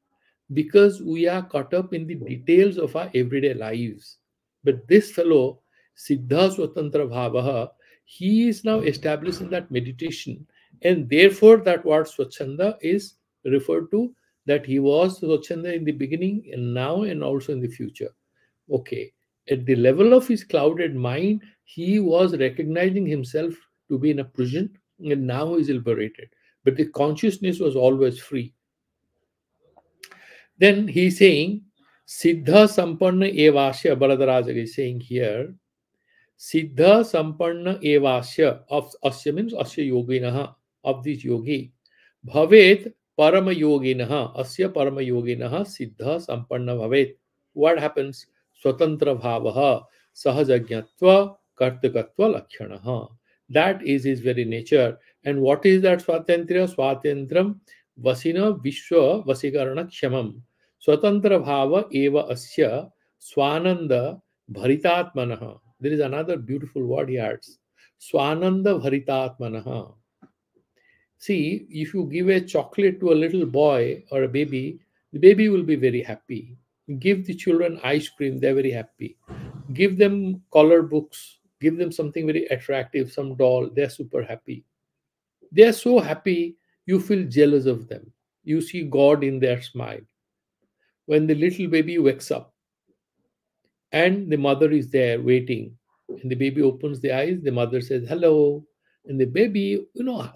[SPEAKER 1] because we are caught up in the details of our everyday lives. But this fellow, Siddha Swatantra Bhavaha, he is now established in that meditation, and therefore that word Swachanda is referred to, that he was Swachanda in the beginning and now and also in the future. Okay, at the level of his clouded mind, he was recognizing himself to be in a prison, and now he is liberated. But the consciousness was always free. Then he's saying, Siddha Sampanna Evasya, Varadaraja is saying here, Siddha Sampanna Evasya, of Asya means Asya Yoginaha, of this yogi, Bhavet Parama Yoginaha, Asya Parama Yoginaha, Siddha Sampanna Bhavet. What happens? Swatantra Bhavaha, Sahajajnatva, Kartakatva Lakshanaha. That is his very nature. And what is that Swatantra? Swatantram Vasina Vishwa Vasikarana Kshamam. Swatantra Bhava Eva Asya Swananda Bharitatmanaha. There is another beautiful word he adds. Swananda Bharitatmanaha. See, if you give a chocolate to a little boy or a baby, the baby will be very happy. Give the children ice cream, they're very happy. Give them color books, give them something very attractive, some doll, they're super happy. They're so happy, you feel jealous of them. You see God in their smile. When the little baby wakes up and the mother is there waiting, and the baby opens the eyes, the mother says, hello. And the baby,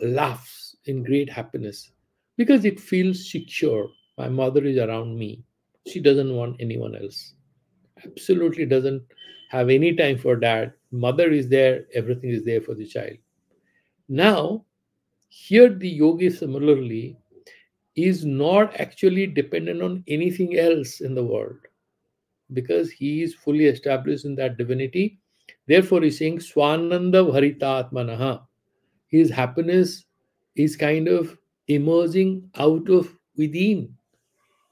[SPEAKER 1] laughs in great happiness because it feels secure. My mother is around me. She doesn't want anyone else. Absolutely doesn't have any time for dad. Mother is there, everything is there for the child. Now, here the yogi similarly is not actually dependent on anything else in the world because he is fully established in that divinity. Therefore, he's saying Swananda Bharitatmanaha. His happiness is kind of emerging out of within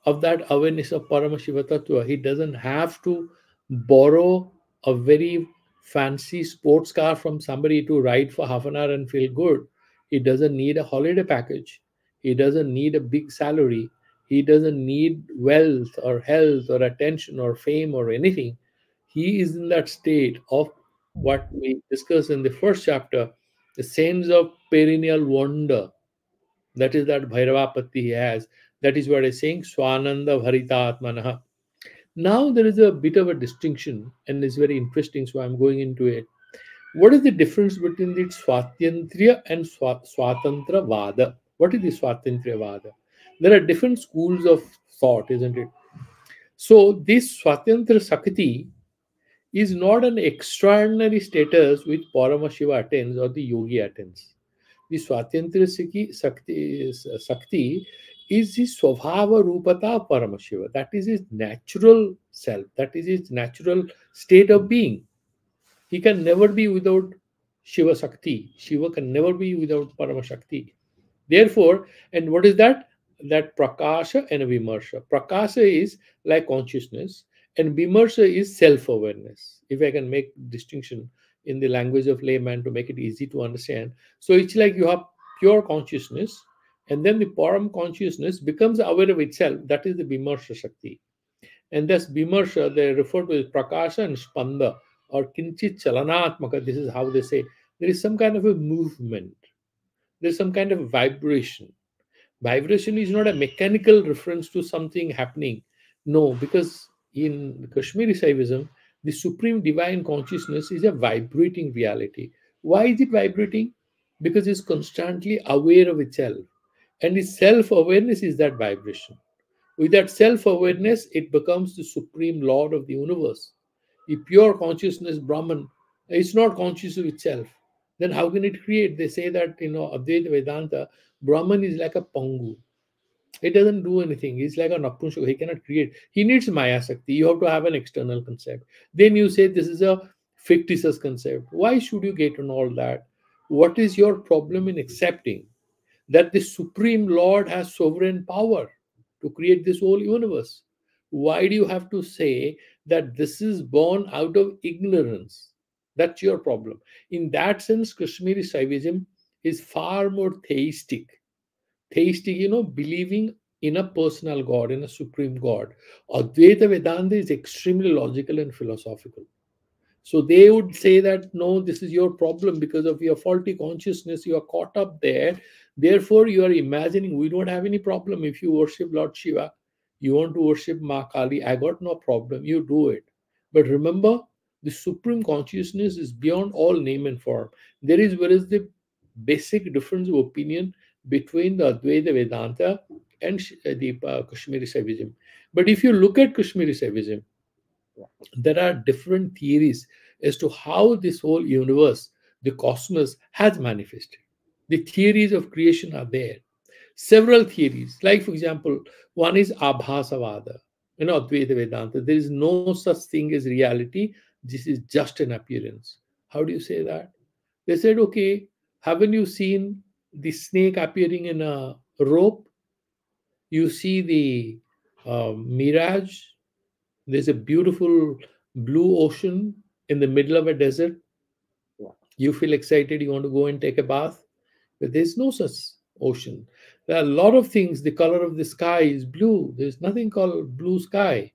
[SPEAKER 1] of that awareness of Paramashiva Tattva. He doesn't have to borrow a very fancy sports car from somebody to ride for half an hour and feel good. He doesn't need a holiday package. He doesn't need a big salary. He doesn't need wealth or health or attention or fame or anything. He is in that state of what we discussed in the first chapter, the sense of perennial wonder. That is that Bhairavapatti he has. That is what is saying, Swananda Bharita Atmanaha. Now there is a bit of a distinction, and it's very interesting, so I'm going into it. What is the difference between the Swatantriya and Swatantra Vada? What is the Swatantriya Vada? There are different schools of thought, isn't it? So this Swatantra Sakti is not an extraordinary status which Paramashiva attains or the yogi attains. The Swatantra Sakti is the Swabhava Rupata of Paramashiva. That is his natural self. That is his natural state of being. He can never be without Shiva Sakti. Shiva can never be without Paramashakti. Therefore, and what is that? That Prakasha and Vimarsha. Prakasha is like consciousness, and Vimarsha is self awareness. If I can make distinction in the language of layman to make it easy to understand. So it's like you have pure consciousness, and then the Param consciousness becomes aware of itself. That is the Vimarsha Shakti. And thus Vimarsha, they refer to as Prakasha and Spanda or Kinchit Chalanatmaka. This is how they say. There is some kind of a movement. There's some kind of vibration. Vibration is not a mechanical reference to something happening. No, because in Kashmiri Saivism, the supreme divine consciousness is a vibrating reality. Why is it vibrating? Because it's constantly aware of itself. And its self awareness is that vibration. With that self awareness, it becomes the supreme lord of the universe. The pure consciousness, Brahman, is not conscious of itself. Then how can it create? They say that, Advaita Vedanta, Brahman is like a Pangu. It doesn't do anything. He's like a Napunsha. He cannot create. He needs Maya Sakti. You have to have an external concept. Then you say this is a fictitious concept. Why should you get on all that? What is your problem in accepting that the Supreme Lord has sovereign power to create this whole universe? Why do you have to say that this is born out of ignorance? That's your problem. In that sense, Kashmiri Saivism is far more theistic. Theistic, believing in a personal God, in a supreme God. Advaita Vedanta is extremely logical and philosophical. So they would say that no, this is your problem because of your faulty consciousness. You are caught up there. Therefore, you are imagining we don't have any problem if you worship Lord Shiva. You want to worship Ma Kali. I got no problem. You do it. But remember, the supreme consciousness is beyond all name and form. Where is the basic difference of opinion between the Advaita Vedanta and the Kashmiri Saivism. But if you look at Kashmiri Saivism, there are different theories as to how this whole universe, the cosmos, has manifested. The theories of creation are there. Several theories, like for example, one is Abhasavada, Advaita Vedanta. There is no such thing as reality. This is just an appearance. How do you say that? They said, okay, haven't you seen the snake appearing in a rope? You see the mirage. There's a beautiful blue ocean in the middle of a desert. You feel excited, you want to go and take a bath, but there's no such ocean. There are a lot of things. The color of the sky is blue. There's nothing called blue sky,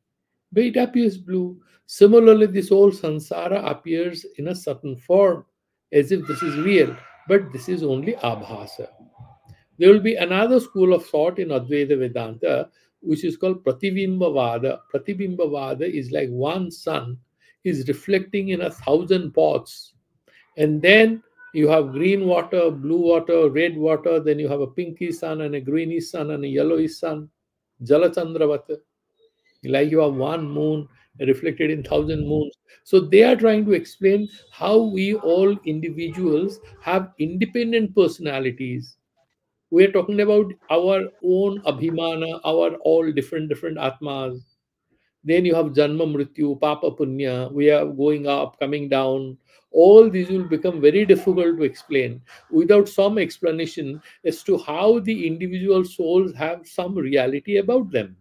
[SPEAKER 1] but it appears blue. Similarly, this whole sansara appears in a certain form as if this is real, but this is only abhasa. There will be another school of thought in Advaita Vedanta, which is called Pratibimbavada. Pratibimbavada is like one sun is reflecting in 1,000 pots, and then you have green water, blue water, red water, then you have a pinky sun and a greeny sun and a yellowish sun, Jalachandravata. Like you have one moon reflected in 1,000 moons. So they are trying to explain how we all individuals have independent personalities. We are talking about our own abhimana, our all different atmas. Then you have janma mrityu, papa punya. We are going up, coming down. All these will become very difficult to explain without some explanation as to how the individual souls have some reality about them.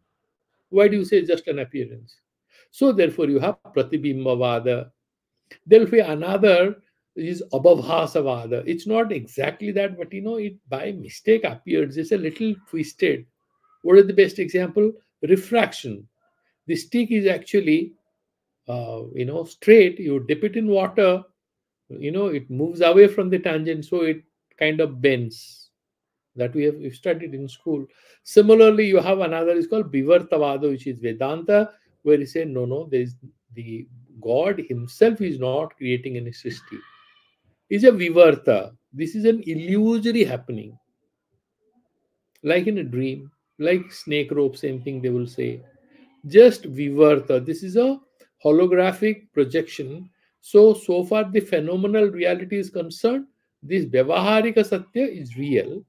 [SPEAKER 1] Why do you say just an appearance? So therefore, you have Pratibimbavada. There will be another is Abhavasavada. It's not exactly that, but it by mistake appears. It's a little twisted. What is the best example? Refraction. The stick is actually, straight. You dip it in water, it moves away from the tangent, so it kind of bends. That we've studied in school. Similarly, you have another is called Vivartavada, which is Vedanta, where he said, no, there is the God himself is not creating any srishti. Is a Vivarta. This is an illusory happening, like in a dream, like snake rope, same thing they will say. Just Vivarta. This is a holographic projection. So far the phenomenal reality is concerned, this Vyavaharika Satya is real,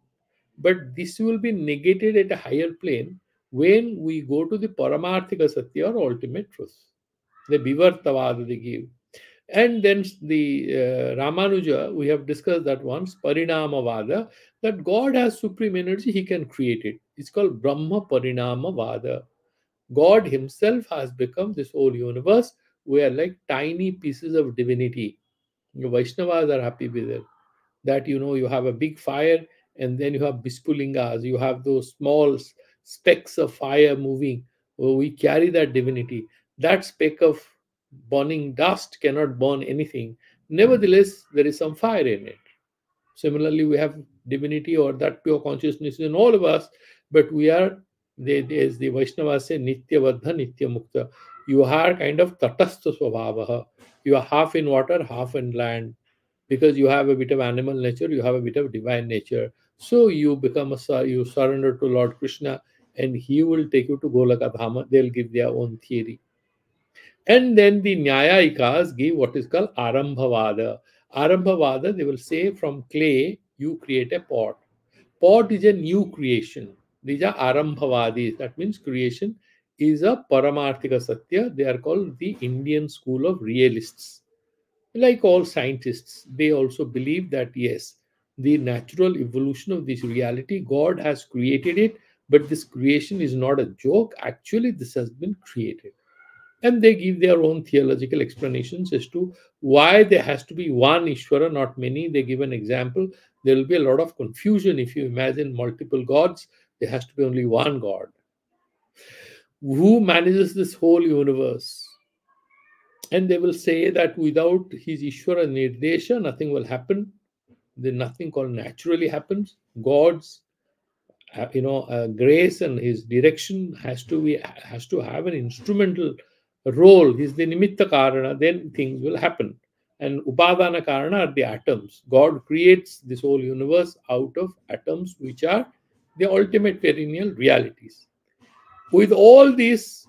[SPEAKER 1] but this will be negated at a higher plane when we go to the Paramarthika Satya or ultimate truth. The Vivartavada they give. And then the Ramanuja, we have discussed that once, Parinamavada, that God has supreme energy, he can create it. It's called Brahma Parinamavada. God himself has become this whole universe. We are like tiny pieces of divinity. The Vaishnavas are happy with it. That you have a big fire, and then you have Bispulingas, you have those small specks of fire moving. Oh, we carry that divinity. That speck of burning dust cannot burn anything. Nevertheless, there is some fire in it. Similarly, we have divinity or that pure consciousness in all of us, but we are, as the Vaishnavas say, Nitya Vaddha, Nitya Mukta. You are kind of Tatastha Swabhavaha. You are half in water, half in land, because you have a bit of animal nature, you have a bit of divine nature. So you become you surrender to Lord Krishna, and he will take you to Golaka Dhama. They'll give their own theory. And then the Nyayikas give what is called Arambhavada. Arambhavada, they will say from clay, you create a pot. Pot is a new creation. These are Arambhavadis. That means creation is a Paramarthika Satya. They are called the Indian school of realists. Like all scientists, they also believe that yes, the natural evolution of this reality, God has created it, but this creation is not a joke. Actually, this has been created. And they give their own theological explanations as to why there has to be one Ishvara, not many. They give an example. There will be a lot of confusion if you imagine multiple gods. There has to be only one God. Who manages this whole universe? And they will say that without his Ishvara Nirdesha, nothing will happen. Then nothing called naturally happens. God's grace and his direction has to have an instrumental role. He's the nimitta karana, then things will happen. And upadana karana are the atoms. God creates this whole universe out of atoms, which are the ultimate perennial realities. With all this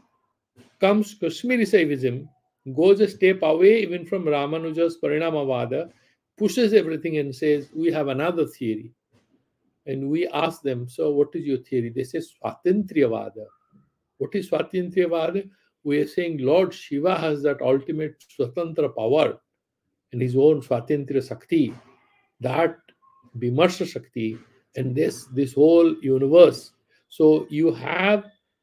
[SPEAKER 1] comes Kashmiri Saivism, goes a step away even from Ramanuja's Parinamavada, pushes everything and says, we have another theory. And we ask them, so what is your theory? They say Swatantriyavada. What is Swatantriyavada? We are saying Lord Shiva has that ultimate Swatantra power and his own Swatantriya Sakti, that Vimarsha Shakti, and this whole universe. So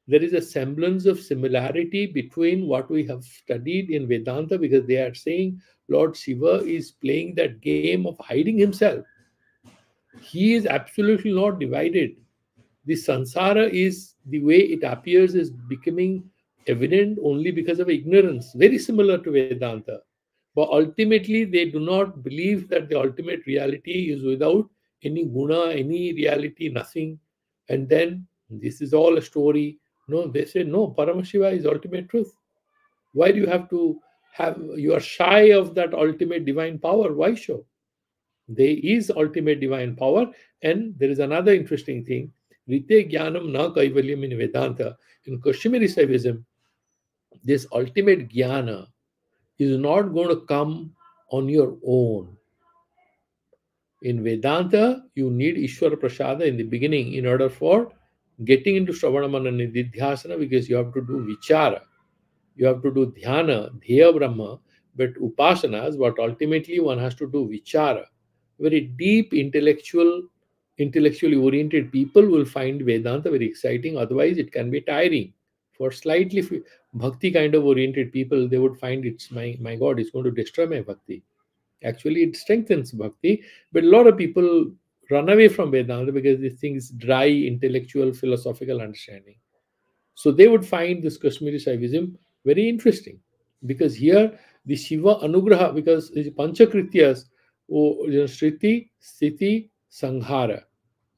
[SPEAKER 1] there is a semblance of similarity between what we have studied in Vedanta, because they are saying Lord Shiva is playing that game of hiding himself. He is absolutely not divided. The sansara is the way it appears is becoming evident only because of ignorance, very similar to Vedanta. But ultimately, they do not believe that the ultimate reality is without any guna, any reality, nothing. And then this is all a story. No, they say, no, Paramashiva is ultimate truth. Why do you have to you are shy of that ultimate divine power? Why so? There is ultimate divine power. And there is another interesting thing. Rite Jnanam na Kaivalyam in Vedanta. In Kashmiri Saivism, this ultimate jnana is not going to come on your own. In Vedanta, you need Ishwara Prasada in the beginning in order for getting into Shravanamana Nididhyasana, because you have to do Vichara. You have to do Dhyana, Dheya Brahma, but Upasanas, but ultimately one has to do Vichara. Very deep intellectually oriented people will find Vedanta very exciting. Otherwise, it can be tiring. For slightly bhakti kind of oriented people, they would find it's my God, it's going to destroy my bhakti. Actually, it strengthens bhakti, but a lot of people run away from Vedanta because this thing is dry, intellectual, philosophical understanding. So they would find this Kashmiri Saivism very interesting, because here the Shiva Anugraha, because it's Panchakrityas, Shriti, Sthiti, Sanghara.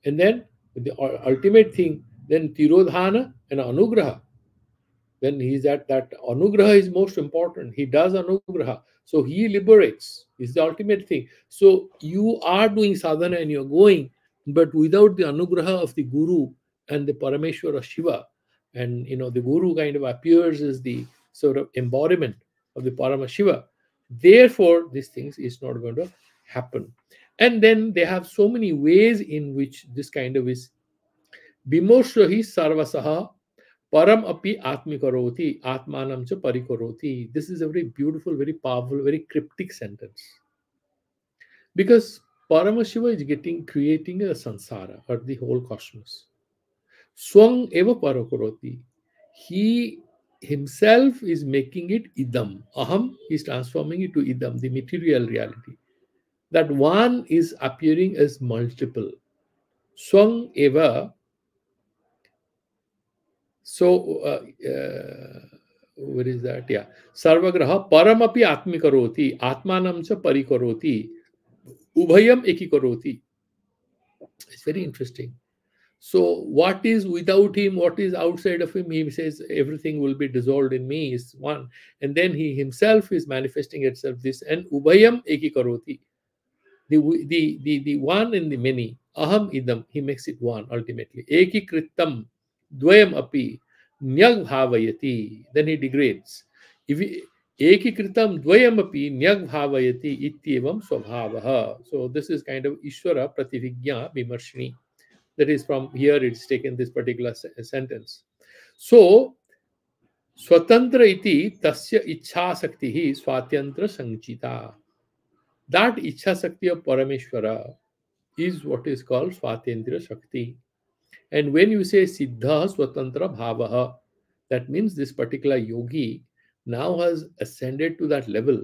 [SPEAKER 1] And then the ultimate thing, then Tirodhana and Anugraha. Then he's that Anugraha is most important. He does Anugraha. So he liberates, is the ultimate thing. So you are doing sadhana and you're going, but without the Anugraha of the Guru and the Parameshwara Shiva, and the Guru kind of appears as the sort of embodiment. of the Paramashiva. Therefore, these things is not going to happen. And then they have so many ways in which this kind of is. Bimoshahi sarvasaha param api atmikaroti atmanam cha parikaroti. This is a very beautiful, very powerful, very cryptic sentence. Because Paramashiva is creating a sansara or the whole cosmos. Swang eva parakaroti. He himself is making it idam. Aham is transforming it to idam, the material reality. That one is appearing as multiple. Swang eva. So, where is that? Yeah. Sarvagraha paramapi atmikaroti, atmanam cha parikaroti, ubhayam ekikaroti. It's very interesting. So, what is without him, what is outside of him? He says everything will be dissolved in me is one. And then he himself is manifesting itself this. And ubhayam ekikaroti. The one and the many. Aham idam. He makes it one ultimately. Ekikritam dvayam api nyag bhavayati. Then he degrades. If ekikritam dvayam api nyag bhavayati ityevam swabhavaha. So this is kind of Ishvara prativigya vimarshini. That is from here it's taken this particular sentence. So swatantra iti tasya ichha sakti swatantra sanchita. That ichha sakti of Parameshwara is what is called Swatendra Shakti. And when you say Siddha Swatantra Bhavaha, that means this particular yogi now has ascended to that level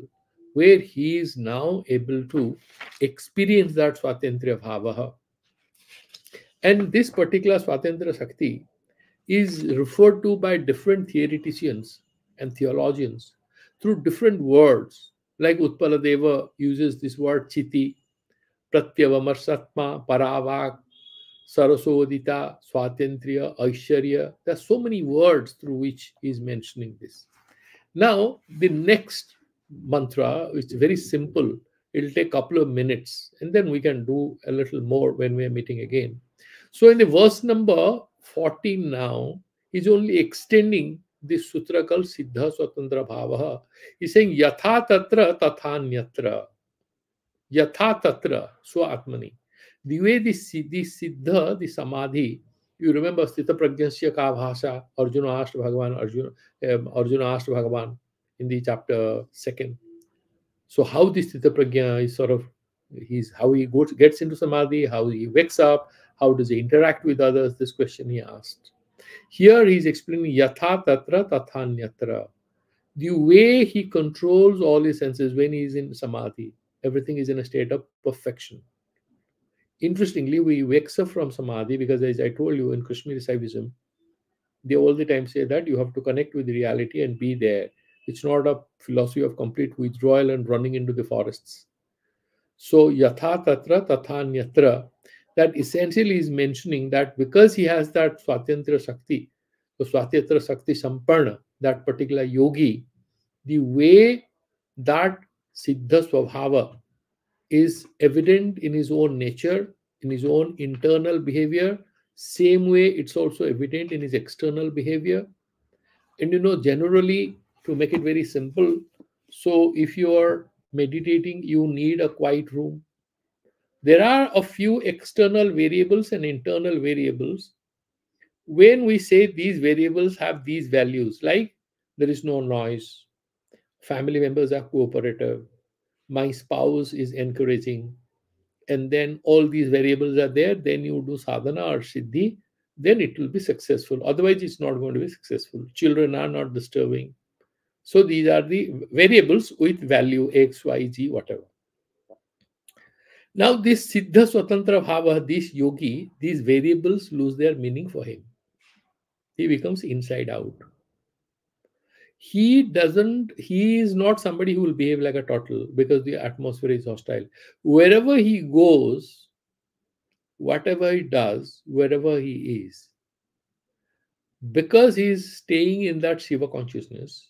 [SPEAKER 1] where he is now able to experience that Swatantra Bhavaha. And this particular Swatantra Shakti is referred to by different theoreticians and theologians through different words. Like Utpaladeva uses this word Chiti, Pratyavamarsatma, Paravak, Sarasodita, Swatantriya, Aishwarya. There are so many words through which he is mentioning this. Now, the next mantra is very simple. It'll take a couple of minutes and then we can do a little more when we are meeting again. So, in the verse number 14 now, he's only extending this sutra called Siddha Swatantra Bhavaha. He's saying Yatha Tatra Tathanyatra. Yatha Tatra Swa-Atmani. The way the Siddha, the Samadhi, you remember Sthita Prajnasya Ka Bhasha, Arjuna asked Bhagavan, Arjuna asked Bhagavan in the chapter 2nd. So how the Sthita Prajna is sort of, how he gets into Samadhi, how he wakes up, how does he interact with others, this question he asked. Here he is explaining Yatha Tatra Tathanyatra. The way he controls all his senses when he is in Samadhi, everything is in a state of perfection. Interestingly, we wakes up from Samadhi because, as I told you in Kashmir Saivism, they all the time say that you have to connect with reality and be there. It's not a philosophy of complete withdrawal and running into the forests. So, Yatha Tatra Tathanyatra, that essentially is mentioning that because he has that Swatantra Shakti, the Swatantra Shakti Samparna, that particular yogi, the way that Siddha Swabhava is evident in his own nature, in his own internal behavior, same way it's also evident in his external behavior. And generally, to make it very simple, so if you are meditating, you need a quiet room. There are a few external variables and internal variables. When we say these variables have these values, like there is no noise, family members are cooperative, my spouse is encouraging, and then all these variables are there, then you do sadhana or siddhi, then it will be successful. Otherwise, it's not going to be successful. Children are not disturbing. So these are the variables with value X, Y, Z, whatever. Now, this Siddha Swatantra Bhava, this yogi, these variables lose their meaning for him. He becomes inside out. He is not somebody who will behave like a turtle because the atmosphere is hostile. Wherever he goes, whatever he does, wherever he is, because he is staying in that Shiva consciousness,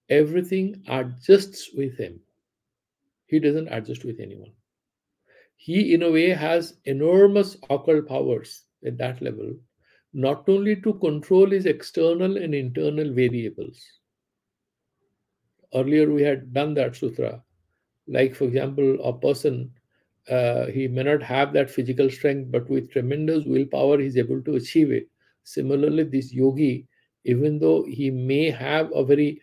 [SPEAKER 1] everything adjusts with him. He doesn't adjust with anyone. He, in a way, has enormous occult powers at that level, not only to control his external and internal variables, Earlier, we had done that sutra. Like, for example, a person, he may not have that physical strength, but with tremendous willpower, he's able to achieve it. Similarly, this yogi, even though he may have a very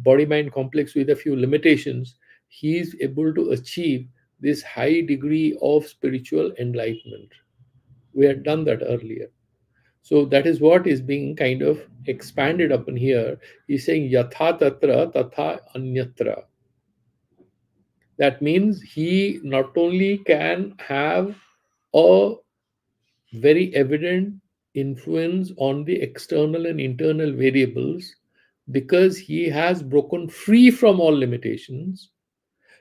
[SPEAKER 1] body mind complex with a few limitations, he is able to achieve this high degree of spiritual enlightenment. We had done that earlier. So that is what is being kind of expanded upon here. He's saying yatha tatra tatha anyatra. That means he not only can have a very evident influence on the external and internal variables because he has broken free from all limitations.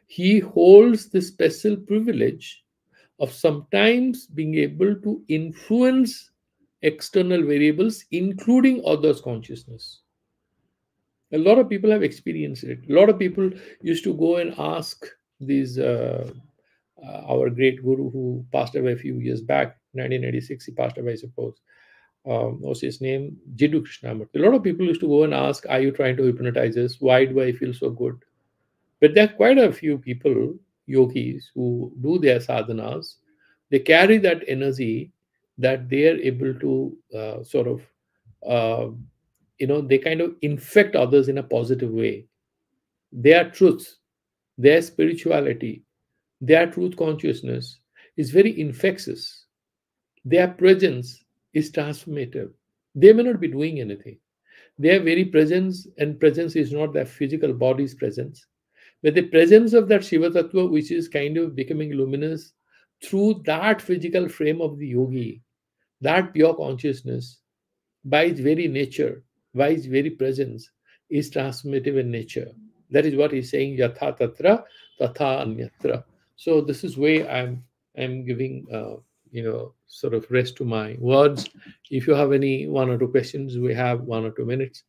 [SPEAKER 1] He holds the special privilege of sometimes being able to influence external variables, including others' consciousness. A lot of people have experienced it. A lot of people used to go and ask these our great guru who passed away a few years back, 1986. He passed away, I suppose. What's his name? Jiddu Krishnamurti. A lot of people used to go and ask, "Are you trying to hypnotize us? Why do I feel so good?" But there are quite a few people, yogis, who do their sadhanas. They carry that energy that they are able to sort of, uh, they kind of infect others in a positive way. Their truth, their spirituality, their truth consciousness is very infectious. Their presence is transformative. They may not be doing anything. Their very presence, and presence is not their physical body's presence, but the presence of that Shiva Tattva, which is kind of becoming luminous through that physical frame of the yogi, that pure consciousness, by its very nature, by its very presence, is transformative in nature. That is what he's saying, yatha tatra, tatha anyatra. So this is way I'm giving sort of rest to my words. If you have any one or two questions, we have 1 or 2 minutes.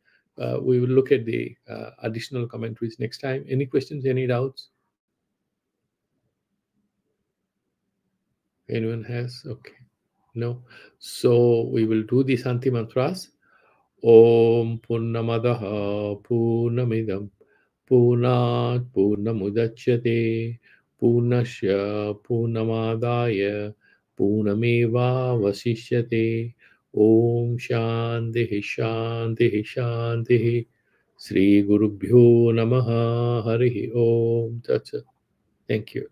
[SPEAKER 1] We will look at the additional commentaries next time. Any questions? Any doubts? Anyone has? Okay. No. So we will do the Santi mantras. Om Purnamadaha Purnamidam Purnat Purnamudachyate Purnasya Purnamadaya Purnameva Vasishyate. Om Shanti Shanti Shanti. Sri Gurubhyo Namaha Hari Om Tat Sat. Thank you.